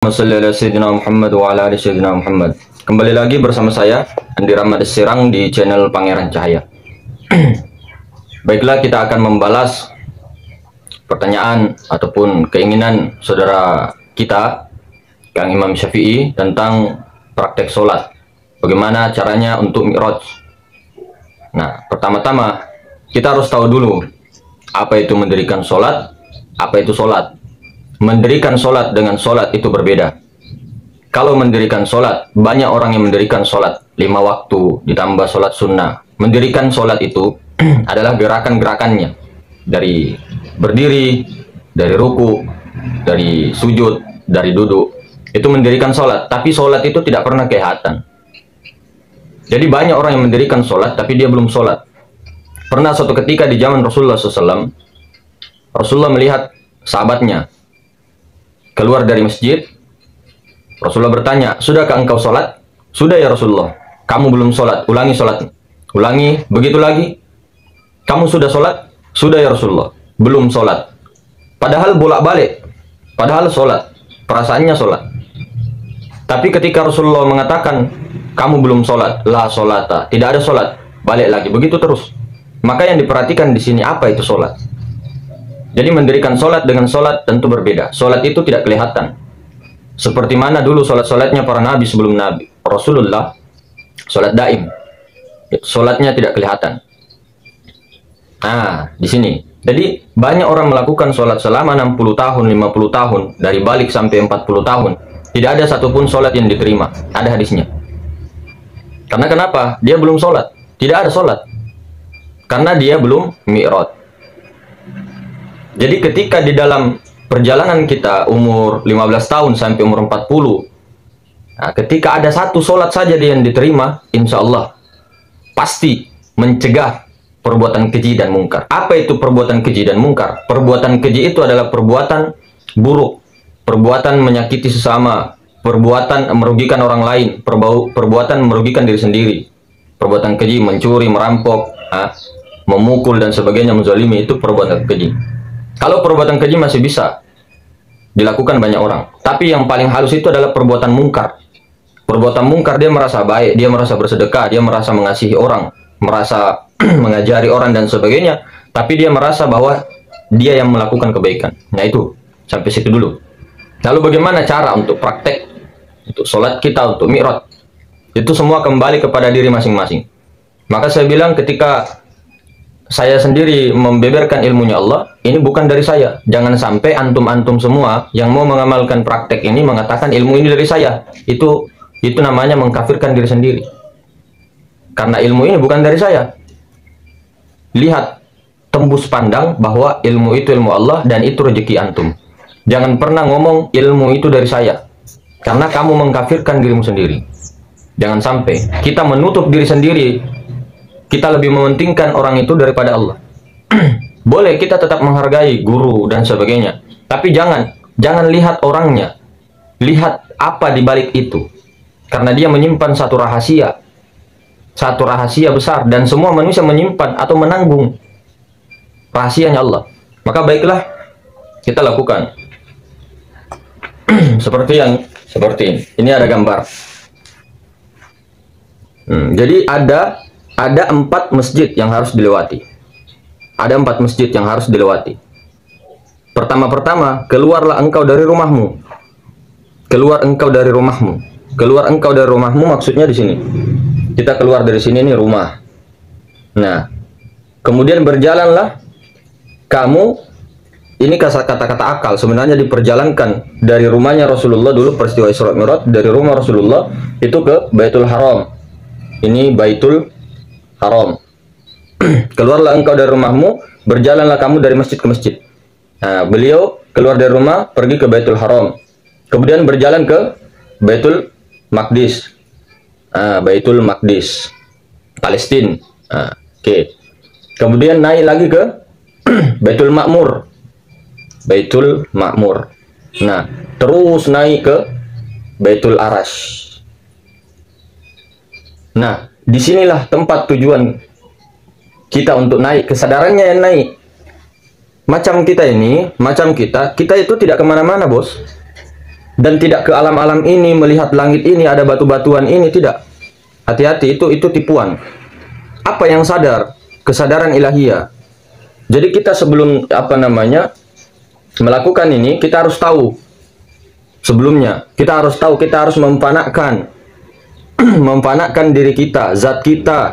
Sayyidina Muhammad wa ala ali Sayyidina Muhammad. Kembali lagi bersama saya Andi Rahmat Sirang di channel Pangeran Cahaya. Baiklah, kita akan membalas pertanyaan ataupun keinginan saudara kita Kang Imam Syafi'i tentang praktek sholat. Bagaimana caranya untuk mi'raj. Nah, pertama-tama kita harus tahu dulu apa itu mendirikan sholat, apa itu sholat. Mendirikan sholat dengan sholat itu berbeda. Kalau mendirikan sholat, banyak orang yang mendirikan sholat 5 waktu ditambah sholat sunnah. Mendirikan sholat itu adalah gerakan-gerakannya, dari berdiri, dari ruku, dari sujud, dari duduk. Itu mendirikan sholat, tapi sholat itu tidak pernah kelihatan. Jadi banyak orang yang mendirikan sholat tapi dia belum sholat. Pernah suatu ketika di zaman Rasulullah SAW, Rasulullah melihat sahabatnya keluar dari masjid. Rasulullah bertanya, sudahkah engkau sholat? Sudah ya Rasulullah. Kamu belum sholat, ulangi sholat. Ulangi, begitu lagi. Kamu sudah sholat? Sudah ya Rasulullah. Belum sholat. Padahal bolak-balik, padahal sholat, perasaannya sholat. Tapi ketika Rasulullah mengatakan, kamu belum sholat, la sholata, tidak ada sholat, balik lagi, begitu terus. Maka yang diperhatikan di sini apa itu sholat. Jadi mendirikan sholat dengan sholat tentu berbeda. Sholat itu tidak kelihatan. Seperti mana dulu sholat-sholatnya para nabi sebelum nabi. Rasulullah sholat daim. Sholatnya tidak kelihatan. Nah, di sini. Jadi banyak orang melakukan sholat selama 60 tahun, 50 tahun. Dari balik sampai 40 tahun. Tidak ada satupun sholat yang diterima. Ada hadisnya. Karena kenapa? Dia belum sholat. Tidak ada sholat. Karena dia belum mi'raj. Jadi ketika di dalam perjalanan kita umur 15 tahun sampai umur 40, nah, ketika ada satu sholat saja yang diterima, insya Allah pasti mencegah perbuatan keji dan mungkar. Apa itu perbuatan keji dan mungkar? Perbuatan keji itu adalah perbuatan buruk, perbuatan menyakiti sesama, perbuatan merugikan orang lain, perbuatan merugikan diri sendiri. Perbuatan keji, mencuri, merampok, memukul dan sebagainya, menzalimi, itu perbuatan keji. Kalau perbuatan keji masih bisa dilakukan banyak orang. Tapi yang paling halus itu adalah perbuatan mungkar. Perbuatan mungkar, dia merasa baik, dia merasa bersedekah, dia merasa mengasihi orang, merasa mengajari orang dan sebagainya. Tapi dia merasa bahwa dia yang melakukan kebaikan. Nah itu, sampai situ dulu. Lalu bagaimana cara untuk praktek, untuk sholat kita, untuk mi'raj? Itu semua kembali kepada diri masing-masing. Maka saya bilang ketika saya sendiri membeberkan ilmunya Allah, ini bukan dari saya. Jangan sampai antum-antum semua yang mau mengamalkan praktek ini mengatakan ilmu ini dari saya. Itu namanya mengkafirkan diri sendiri. Karena ilmu ini bukan dari saya. Lihat, tembus pandang bahwa ilmu itu ilmu Allah dan itu rezeki antum. Jangan pernah ngomong ilmu itu dari saya. Karena kamu mengkafirkan dirimu sendiri. Jangan sampai kita menutup diri sendiri. Kita lebih mementingkan orang itu daripada Allah. Boleh kita tetap menghargai guru dan sebagainya, tapi jangan lihat orangnya, lihat apa di balik itu, karena dia menyimpan satu rahasia besar, dan semua manusia menyimpan atau menanggung rahasianya Allah. Maka baiklah kita lakukan seperti ini. Ini ada gambar. Jadi ada 4 masjid yang harus dilewati. Ada 4 masjid yang harus dilewati. Pertama-pertama, keluarlah engkau dari rumahmu. Keluar engkau dari rumahmu. Keluar engkau dari rumahmu maksudnya di sini. Kita keluar dari sini, ini rumah. Nah, kemudian berjalanlah kamu. Ini kata-kata akal sebenarnya diperjalankan dari rumahnya Rasulullah dulu, peristiwa Isra Mi'raj, dari rumah Rasulullah itu ke Baitul Haram. Ini Baitul Haram. Keluarlah engkau dari rumahmu, berjalanlah kamu dari masjid ke masjid. Nah, beliau keluar dari rumah, pergi ke Baitul Haram. Kemudian berjalan ke Baitul Maqdis. Baitul Maqdis, Palestina. Oke. Kemudian naik lagi ke Baitul Ma'mur. Baitul Ma'mur. Nah, terus naik ke Baitul Arash. Nah, disinilah tempat tujuan kita untuk naik, kesadarannya yang naik. Macam kita itu tidak kemana-mana, bos. dan tidak ke alam-alam ini melihat langit ini ada batu-batuan ini, tidak. Hati-hati, itu tipuan. Apa yang sadar? Kesadaran ilahiyah. Jadi kita sebelum melakukan ini, kita harus tahu sebelumnya. Kita harus tahu, kita harus memfanakan memfanakan diri kita, zat kita,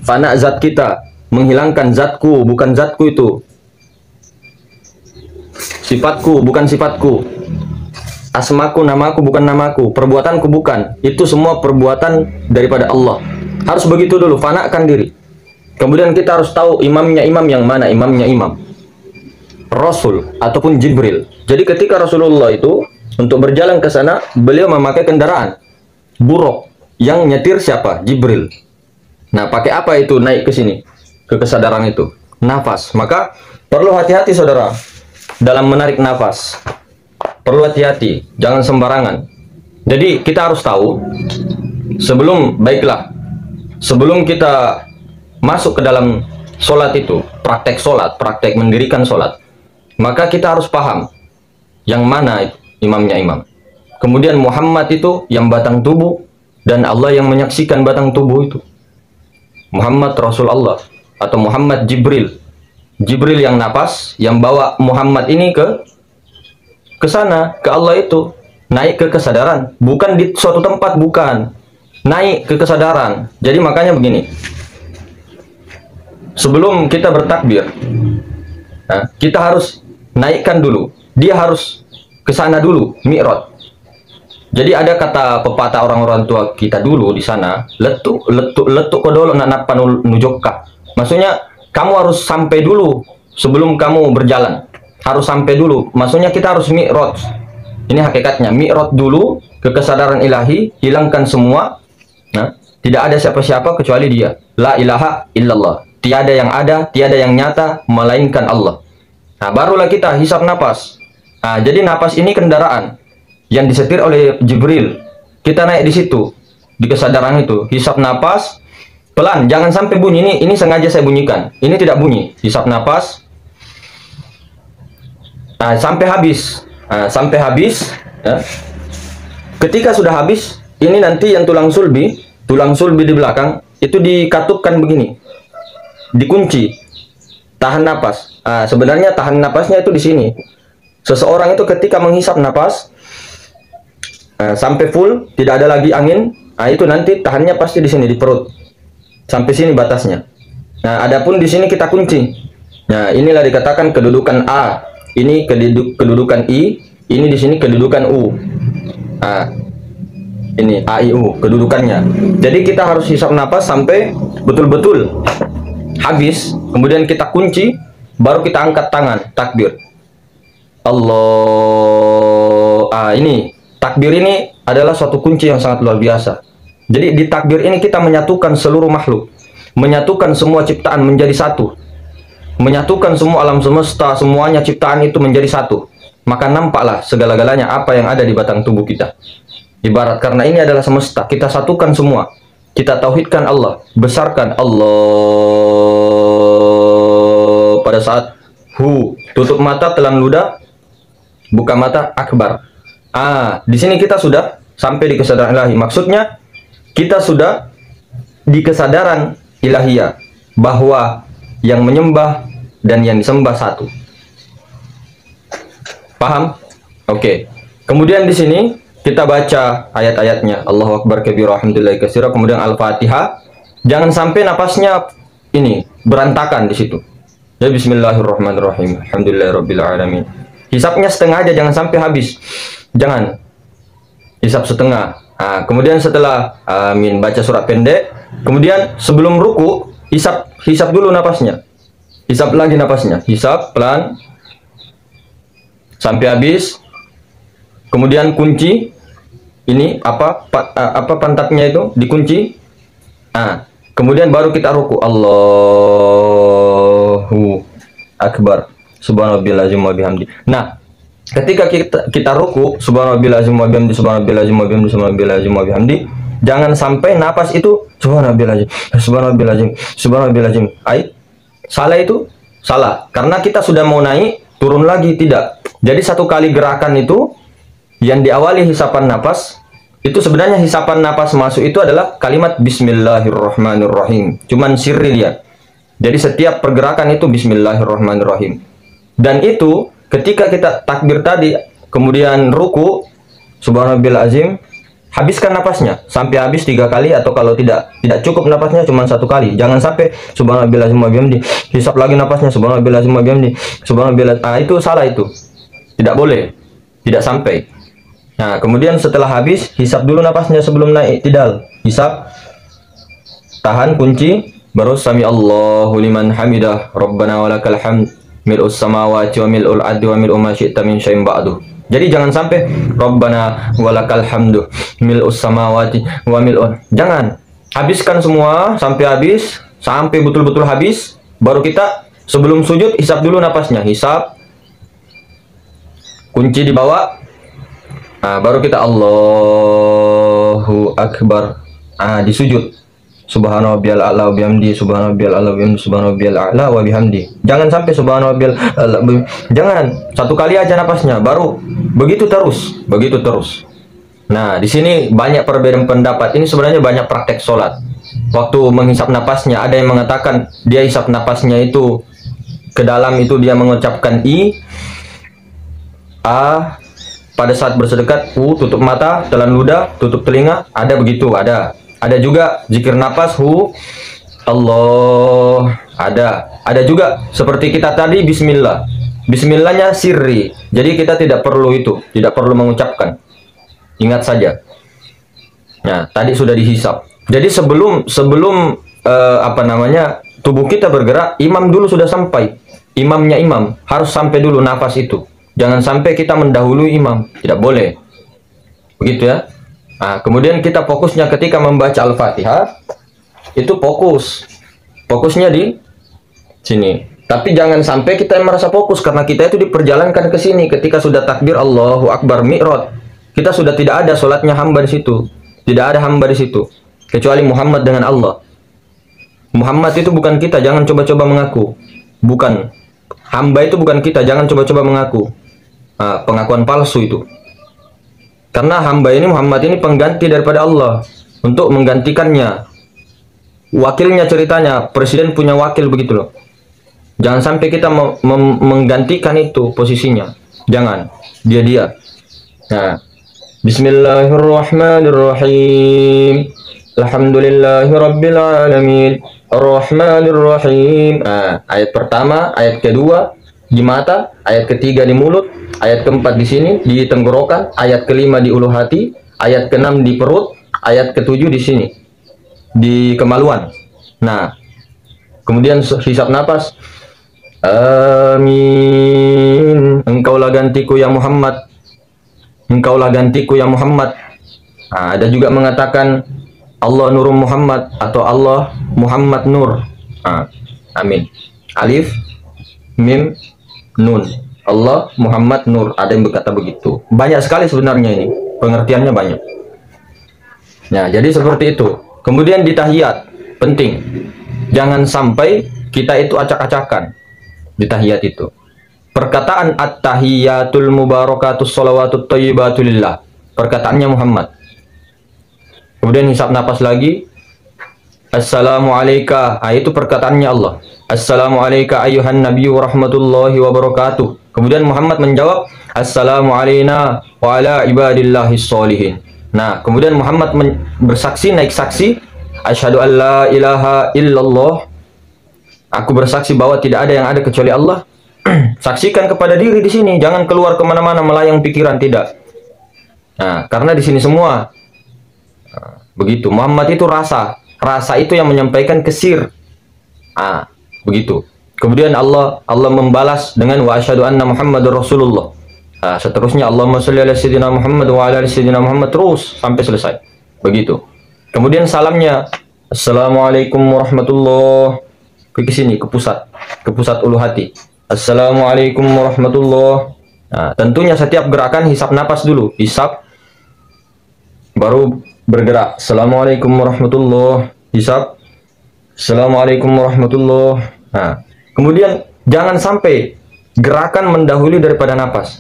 fana zat kita, menghilangkan zatku bukan zatku itu, sifatku bukan sifatku, asmaku namaku bukan namaku, perbuatanku bukan, itu semua perbuatan daripada Allah. Harus begitu dulu, fanakan diri. Kemudian kita harus tahu imamnya imam yang mana, imamnya imam Rasul ataupun Jibril. Jadi ketika Rasulullah itu untuk berjalan ke sana, beliau memakai kendaraan buruk. Yang nyetir siapa? Jibril. Nah, pakai apa itu naik ke sini? Ke kesadaran itu. Nafas. Maka perlu hati-hati saudara dalam menarik nafas. Perlu hati-hati, jangan sembarangan. Jadi kita harus tahu sebelum kita masuk ke dalam sholat itu, praktek mendirikan sholat, maka kita harus paham yang mana imamnya imam. Kemudian Muhammad itu yang batang tubuh, dan Allah yang menyaksikan batang tubuh itu. Muhammad Rasul Allah atau Muhammad Jibril. Jibril yang napas, yang bawa Muhammad ini ke sana, ke Allah itu. Naik ke kesadaran, bukan di suatu tempat, bukan. Naik ke kesadaran. Jadi makanya begini. Sebelum kita bertakbir, kita harus naikkan dulu. Dia harus ke sana dulu, mi'raj. Jadi ada kata pepatah orang-orang tua kita dulu di sana, letuk kodolo nak panujokka. Maksudnya kamu harus sampai dulu sebelum kamu berjalan. Harus sampai dulu. Maksudnya kita harus mi'raj. Ini hakikatnya, mi'raj dulu ke kesadaran ilahi, hilangkan semua. Nah, tidak ada siapa-siapa kecuali Dia. La ilaha illallah. Tiada yang ada, tiada yang nyata melainkan Allah. Nah, barulah kita hisap napas. Nah, jadi napas ini kendaraan yang disetir oleh Jibril. Kita naik di situ, di kesadaran itu, hisap napas pelan, jangan sampai bunyi. Ini sengaja saya bunyikan. Ini tidak bunyi. Hisap napas sampai habis. Sampai habis. Ya. Ketika sudah habis, ini nanti yang tulang sulbi di belakang itu dikatupkan begini, dikunci, tahan napas. Sebenarnya tahan napasnya itu di sini. Seseorang itu ketika menghisap napas sampai full, tidak ada lagi angin, itu nanti tahannya pasti di sini, di perut, sampai sini batasnya. Nah, adapun di sini kita kunci. Nah, inilah dikatakan kedudukan A, ini kedudukan I, ini di sini kedudukan U. Ini A, I, U kedudukannya. Jadi kita harus hisap napas sampai betul-betul habis, kemudian kita kunci, baru kita angkat tangan, takbir. Allah. Ini takbir ini adalah suatu kunci yang sangat luar biasa. Jadi di takbir ini kita menyatukan seluruh makhluk, menyatukan semua ciptaan menjadi satu, menyatukan semua alam semesta, semuanya ciptaan itu menjadi satu. Maka nampaklah segala-galanya apa yang ada di batang tubuh kita. Ibarat karena ini adalah semesta, kita satukan semua, kita tauhidkan Allah, besarkan Allah pada saat tutup mata, telan ludah, buka mata, akbar. Di sini kita sudah sampai di kesadaran ilahi. Maksudnya kita sudah di kesadaran ilahiyah bahwa yang menyembah dan yang disembah satu. Paham? Oke. Kemudian di sini kita baca ayat-ayatnya. Allahu akbar kabira alhamdulillahi katsira, kemudian Al-Fatihah. Jangan sampai napasnya ini berantakan di situ. Ya, bismillahirrahmanirrahim. Alhamdulillahirabbil alamin. Hisapnya setengah aja, jangan sampai habis. Jangan hisap setengah. Kemudian setelah amin baca surat pendek, kemudian sebelum ruku hisap dulu napasnya, hisap lagi napasnya, hisap pelan sampai habis. Kemudian kunci ini pantatnya itu dikunci. Kemudian baru kita ruku. Allahu akbar, subhanallahil azim wa bihamdi. Nah, ketika kita ruku, subhanallahil azim wa bihamdi, subhanallahil azim wa bihamdi, subhanallahil azim wa bihamdi, jangan sampai napas itu subhanallahil azim, subhanallahil azim, subhanallahil azim. Salah itu salah, karena kita sudah mau naik, turun lagi, tidak. Jadi satu kali gerakan itu yang diawali hisapan napas, itu sebenarnya hisapan napas masuk itu adalah kalimat Bismillahirrahmanirrahim. Cuman sirri dia. Jadi setiap pergerakan itu Bismillahirrahmanirrahim. Dan itu ketika kita takbir tadi, kemudian ruku, Subhanallahil azim, habiskan napasnya sampai habis 3 kali, atau kalau tidak cukup napasnya cuma 1 kali. Jangan sampai Subhanallahil azim wa bihamdi, hisap lagi napasnya Subhanallahil azim wa bihamdi, Subhanallahil. Itu salah itu. Tidak boleh. Tidak sampai. Nah, kemudian setelah habis, hisap dulu napasnya sebelum naik tidal. Hisap, tahan, kunci, baru sami Allahu liman hamidah, Rabbana walakal hamd, mil'us samawati wa mil'ul ardi wa mil'u ma syi'ta min syai'in ba'du. Jadi jangan sampai Rabbana walakal hamdu, mil'us samawati wa mil'ul. Jangan. Habiskan semua sampai habis, sampai betul-betul habis, baru kita sebelum sujud hisap dulu napasnya. Hisap, kunci dibawa. Nah, baru kita Allahu Akbar. Di sujud. Subhanallahil a'la wa bihamdi, subhanallahil a'la wa bihamdi, subhanallahil a'la wa bihamdi. Jangan sampai subhanallahil a'la. Jangan. 1 kali aja napasnya, baru begitu terus, begitu terus. Nah, di sini banyak perbedaan pendapat. Ini sebenarnya banyak praktek sholat. Waktu menghisap napasnya, ada yang mengatakan dia hisap napasnya itu ke dalam itu dia mengucapkan I, A. Pada saat bersedekat, tutup mata, telan ludah, tutup telinga, ada begitu, ada. Ada juga zikir napas, Allah, ada juga seperti kita tadi Bismillah. Bismillahnya sirri, jadi kita tidak perlu itu, tidak perlu mengucapkan. Ingat saja. Nah, tadi sudah dihisap. Jadi sebelum tubuh kita bergerak, imam dulu sudah sampai. Imamnya imam harus sampai dulu nafas itu. Jangan sampai kita mendahului imam, tidak boleh. Begitu ya. Nah, kemudian kita fokusnya ketika membaca Al-Fatihah, itu fokusnya di sini. Tapi jangan sampai kita merasa fokus, karena kita itu diperjalankan ke sini ketika sudah takbir Allahu Akbar mi'raj. Kita sudah tidak ada sholatnya hamba di situ. Tidak ada hamba di situ, kecuali Muhammad dengan Allah. Muhammad itu bukan kita, jangan coba-coba mengaku. Bukan. Hamba itu bukan kita, jangan coba-coba mengaku. Pengakuan palsu itu. Karena hamba ini, Muhammad ini pengganti daripada Allah untuk menggantikannya. Wakilnya ceritanya, presiden punya wakil begitu loh. Jangan sampai kita menggantikan itu posisinya. Jangan. Dia. Nah, Bismillahirrahmanirrahim. Alhamdulillahirabbil alamin. Ar-Rahmanir-Rahim. Nah, ayat pertama, ayat kedua di mata, ayat ketiga di mulut, ayat keempat di sini di tenggorokan, ayat kelima di ulu hati, ayat keenam di perut, ayat ketujuh di sini di kemaluan. Nah, kemudian hisap napas. Amin. Engkaulah gantiku ya Muhammad. Engkaulah gantiku ya Muhammad. Nah, ada juga mengatakan Allah Nur Muhammad atau Allah Muhammad Nur. Amin. Alif, Mim, Nun. Allah Muhammad Nur. Ada yang berkata begitu. Banyak sekali sebenarnya ini. Pengertiannya banyak. Nah, jadi seperti itu. Kemudian di tahiyat. Penting. Jangan sampai kita itu acak-acakan di tahiyat itu. Perkataan at-tahiyatul mubarakatus sholawatut thayyibatulillah. Perkataannya Muhammad. Kemudian hisap napas lagi. Assalamualaikum. Itu perkataannya Allah. Assalamualaikum ayuhan nabiyyu rahmatullahi wabarakatuh. Kemudian Muhammad menjawab, Assalamu alayna wa ala ibadillahis sholihin. Nah, kemudian Muhammad bersaksi, naik saksi, asyhadu an la ilaha illallah. Aku bersaksi bahwa tidak ada yang ada kecuali Allah. Saksikan kepada diri di sini, jangan keluar kemana-mana melayang pikiran, tidak. Nah, karena di sini semua begitu. Muhammad itu rasa itu yang menyampaikan kesir. Begitu. Kemudian Allah membalas dengan wa asyhadu anna Muhammadur Rasulullah. Seterusnya Allahumma shalli ala sayyidina Muhammad wa ala ali sayyidina Muhammad, terus sampai selesai. Begitu. Kemudian salamnya Assalamualaikum warahmatullahi, ke sini, ke pusat ulu hati. Assalamualaikum warahmatullahi. Nah, tentunya setiap gerakan hisap napas dulu, hisap baru bergerak. Assalamualaikum warahmatullahi, hisap. Assalamualaikum warahmatullahi. Nah, kemudian jangan sampai gerakan mendahului daripada napas.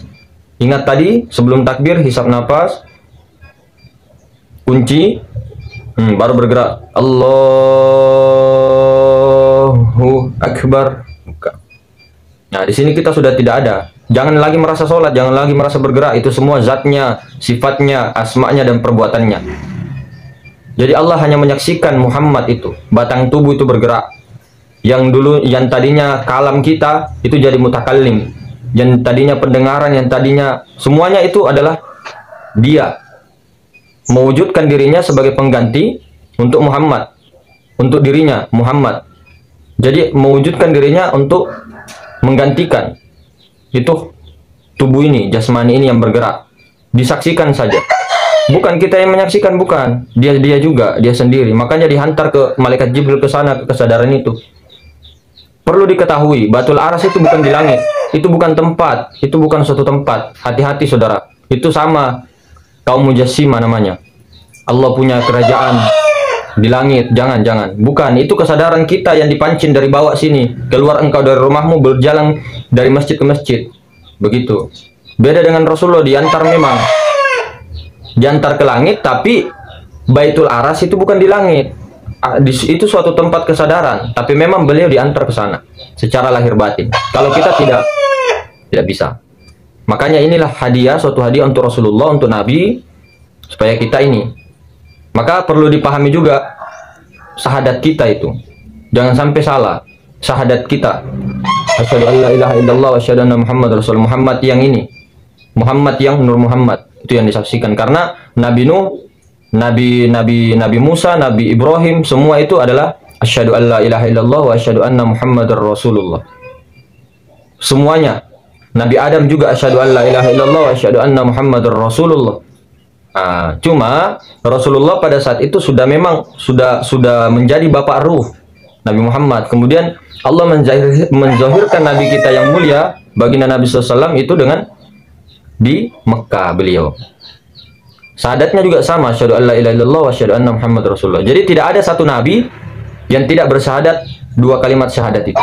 Ingat tadi sebelum takbir hisap nafas, kunci, baru bergerak. Allahu Akbar. Nah, di sini kita sudah tidak ada. Jangan lagi merasa sholat, jangan lagi merasa bergerak. Itu semua zatnya, sifatnya, asma'nya, dan perbuatannya. Jadi Allah hanya menyaksikan Muhammad itu, batang tubuh itu bergerak. Yang tadinya kalam kita itu jadi mutakallim. Yang tadinya pendengaran, yang tadinya semuanya itu adalah dia. Mewujudkan dirinya sebagai pengganti untuk Muhammad, untuk dirinya Muhammad. Jadi mewujudkan dirinya untuk menggantikan itu tubuh ini, jasmani ini yang bergerak. Disaksikan saja, bukan kita yang menyaksikan, bukan dia juga, dia sendiri. Makanya dihantar ke malaikat Jibril ke sana, ke kesadaran itu. Perlu diketahui, Batul Aras itu bukan di langit, itu bukan tempat, itu bukan suatu tempat. Hati-hati saudara, itu sama kaum Mujassima namanya. Allah punya kerajaan di langit, jangan, bukan. Itu kesadaran kita yang dipancing dari bawah sini. Keluar engkau dari rumahmu, berjalan dari masjid ke masjid, begitu. Beda dengan Rasulullah, diantar, memang diantar ke langit, tapi Baitul Aras itu bukan di langit. Itu suatu tempat kesadaran, tapi memang beliau diantar ke sana secara lahir batin. Kalau kita tidak bisa. Makanya inilah hadiah, suatu hadiah untuk Rasulullah, untuk Nabi, supaya kita ini. Maka perlu dipahami juga syahadat kita itu. Jangan sampai salah syahadat kita. Asyhadu an la ilaha illallah wa asyhadu anna Muhammad Rasul. Muhammad yang ini, Muhammad yang Nur Muhammad, itu yang disaksikan. Karena Nabi Nuh, Nabi Musa, Nabi Ibrahim, semua itu adalah asyhadu an la ilaha illallah wa asyhadu anna Muhammadar Rasulullah. Semuanya. Nabi Adam juga asyhadu an la ilaha illallah wa asyhadu anna Muhammadar Rasulullah. Cuma Rasulullah pada saat itu sudah menjadi bapak ruh Nabi Muhammad. Kemudian Allah menzahirkan Nabi kita yang mulia, baginda Nabi SAW itu dengan di Mekah beliau. Syahadatnya juga sama, asyhadu an la ilaha illallah wa asyhadu anna Muhammad Rasulullah. Jadi tidak ada satu nabi yang tidak bersyahadat dua kalimat syahadat itu.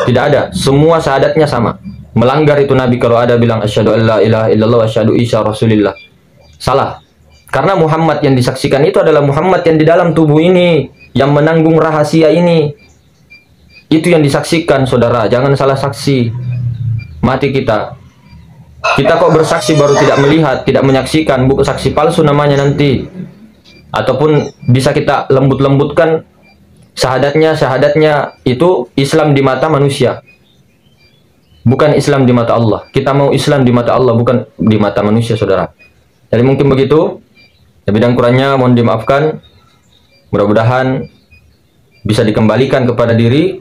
Tidak ada, semua syahadatnya sama. Melanggar itu nabi kalau ada bilang asyhadu an la ilaha illallah wa asyhadu Isa Rasulillah. Salah. Karena Muhammad yang disaksikan itu adalah Muhammad yang di dalam tubuh ini, yang menanggung rahasia ini. Itu yang disaksikan, saudara. Jangan salah saksi. Mati kita. Kita kok bersaksi baru tidak melihat, tidak menyaksikan, bukan saksi palsu namanya nanti. Ataupun bisa kita lembut-lembutkan syahadatnya itu Islam di mata manusia. Bukan Islam di mata Allah. Kita mau Islam di mata Allah, bukan di mata manusia, saudara. Jadi mungkin begitu. Lebih dan kurangnya mohon dimaafkan. Mudah-mudahan bisa dikembalikan kepada diri.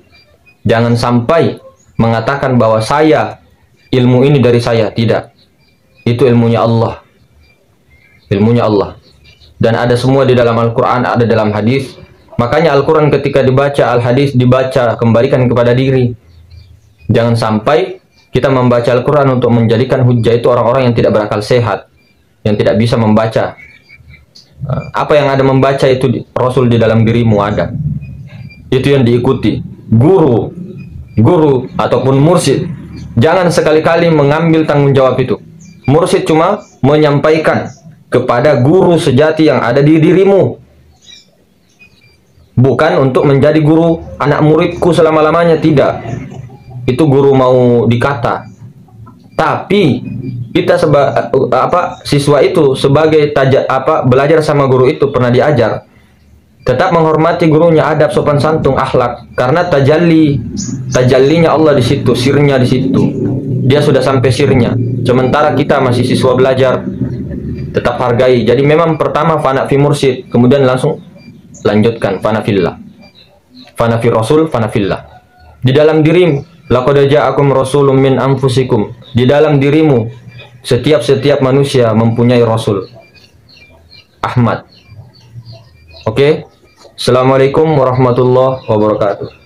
Jangan sampai mengatakan bahwa ilmu ini dari saya. Tidak. Itu ilmunya Allah. Ilmunya Allah. Dan ada semua di dalam Al-Quran, ada dalam hadis. Makanya Al-Quran ketika dibaca, Al-Hadis dibaca, kembalikan kepada diri. Jangan sampai kita membaca Al-Quran untuk menjadikan hujah itu orang-orang yang tidak berakal sehat, yang tidak bisa membaca. Apa yang ada membaca itu Rasul di dalam dirimu ada. Itu yang diikuti. Guru ataupun mursyid, jangan sekali-kali mengambil tanggung jawab itu. Mursyid cuma menyampaikan kepada guru sejati yang ada di dirimu. Bukan untuk menjadi guru anak muridku selama-lamanya, tidak. Itu guru mau dikata. Tapi kita siswa itu sebagai belajar sama guru itu pernah diajar tetap menghormati gurunya, adab, sopan santun, akhlak, karena tajallinya Allah di situ, sirnya di situ. Dia sudah sampai sirnya. Sementara kita masih siswa belajar, tetap hargai. Jadi memang pertama fana fi mursyid, kemudian langsung lanjutkan fana fillah. Fana fi rasul, fana fillah. Di dalam dirimu, laqad ja'akum rasulun min anfusikum. Di dalam dirimu, setiap manusia mempunyai rasul. Ahmad. Oke. Assalamualaikum warahmatullahi wabarakatuh.